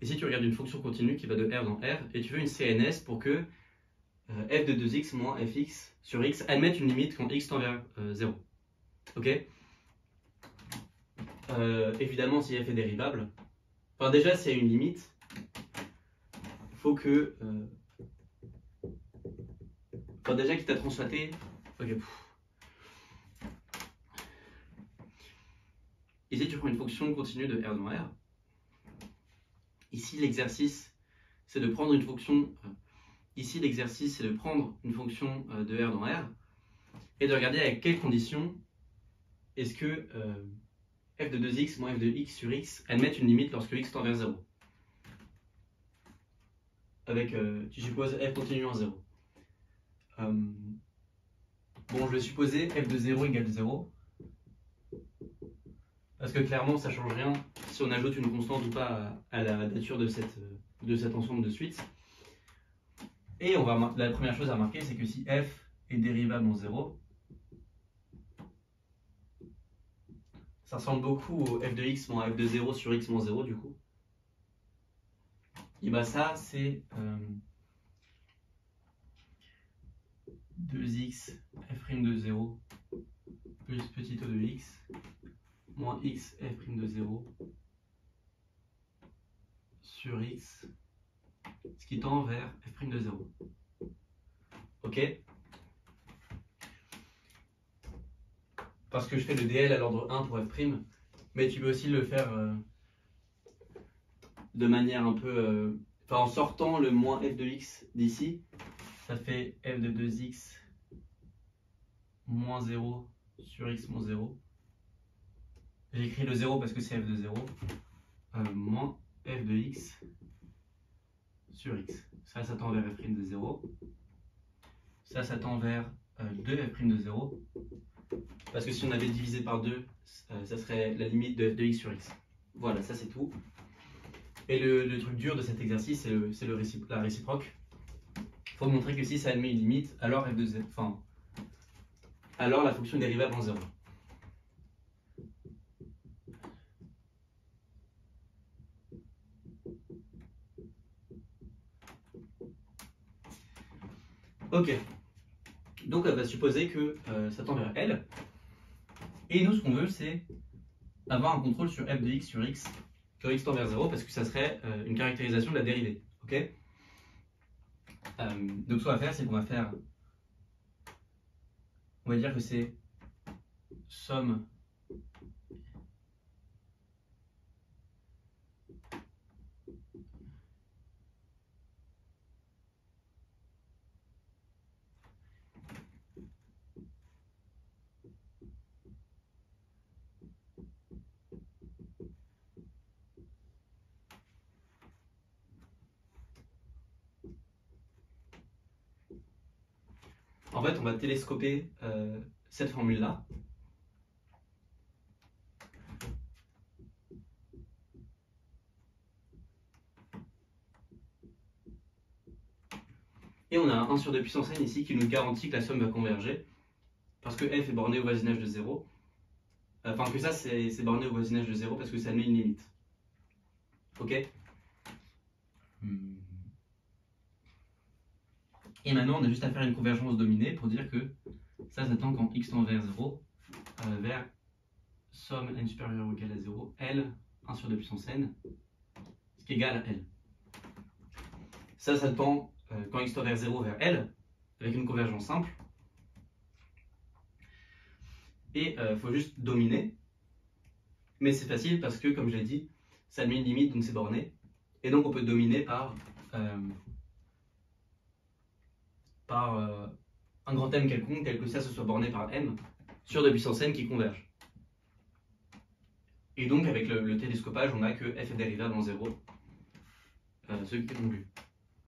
Ici, tu regardes une fonction continue qui va de R dans R, et tu veux une CNS pour que f de 2x moins fx sur x admette une limite quand x tend vers 0. Ok. Évidemment, si f est dérivable, enfin déjà, s'il y a une limite, il faut que... Enfin déjà, qu'il t'a transféré... Ok. Ici, tu prends une fonction continue de R dans R. Ici, l'exercice, c'est de prendre une fonction... Ici, l'exercice, c'est de prendre une fonction de R dans R et de regarder avec quelles conditions est-ce que f de 2x moins f de x sur x admettent une limite lorsque x tend vers 0. Avec, tu supposes f continue en 0. Bon, je vais supposer f de 0 égale 0. Parce que clairement, ça ne change rien si on ajoute une constante ou pas à la nature de cet ensemble de suites. Et la première chose à remarquer, c'est que si f est dérivable en 0, ça ressemble beaucoup au f de x moins f de 0 sur x moins 0 du coup. Et bah ça, c'est 2x f' de 0 plus petit o de x moins x f' de 0 sur x, ce qui tend vers f' de 0. Ok? Parce que je fais le dl à l'ordre 1 pour f', mais tu peux aussi le faire de manière un peu... en sortant le moins f de x d'ici, ça fait f de 2x moins 0 sur x moins 0. J'ai écrit le 0 parce que c'est f de 0, moins f de x sur x. Ça tend vers f' de 0. Ça tend vers 2 f' de 0. Parce que si on avait divisé par 2, ça serait la limite de f de x sur x. Voilà, ça c'est tout. Et le truc dur de cet exercice, c'est la réciproque. Il faut montrer que si ça admet une limite, alors f de 0, alors la fonction est dérivable en 0. Ok. Donc elle va supposer que ça tend vers L. Et nous, ce qu'on veut, c'est avoir un contrôle sur f de x sur x quand x tend vers 0, parce que ça serait une caractérisation de la dérivée. Ok. Donc ce qu'on va faire, c'est qu'on va faire... On va dire que c'est somme en fait, on va télescoper cette formule-là. Et on a un 1 sur 2 puissance n ici qui nous garantit que la somme va converger. Parce que f est borné au voisinage de 0. Enfin, que ça, c'est borné au voisinage de 0 parce que ça admet une limite. Ok. Et maintenant, on a juste à faire une convergence dominée pour dire que ça tend quand x tend vers 0, vers somme n supérieure ou égale à 0, L, 1 sur 2 puissance n, ce qui est égal à L. Ça tend quand x tend vers 0 vers L, avec une convergence simple. Et il faut juste dominer. Mais c'est facile parce que, comme je l'ai dit, ça admet une limite, donc c'est borné. Et donc on peut dominer par un grand m quelconque, tel que ça, ce soit borné par m, sur 2 puissance n qui converge. Et donc avec le télescopage, on a que f est dérivable en 0, ce qui est conclu.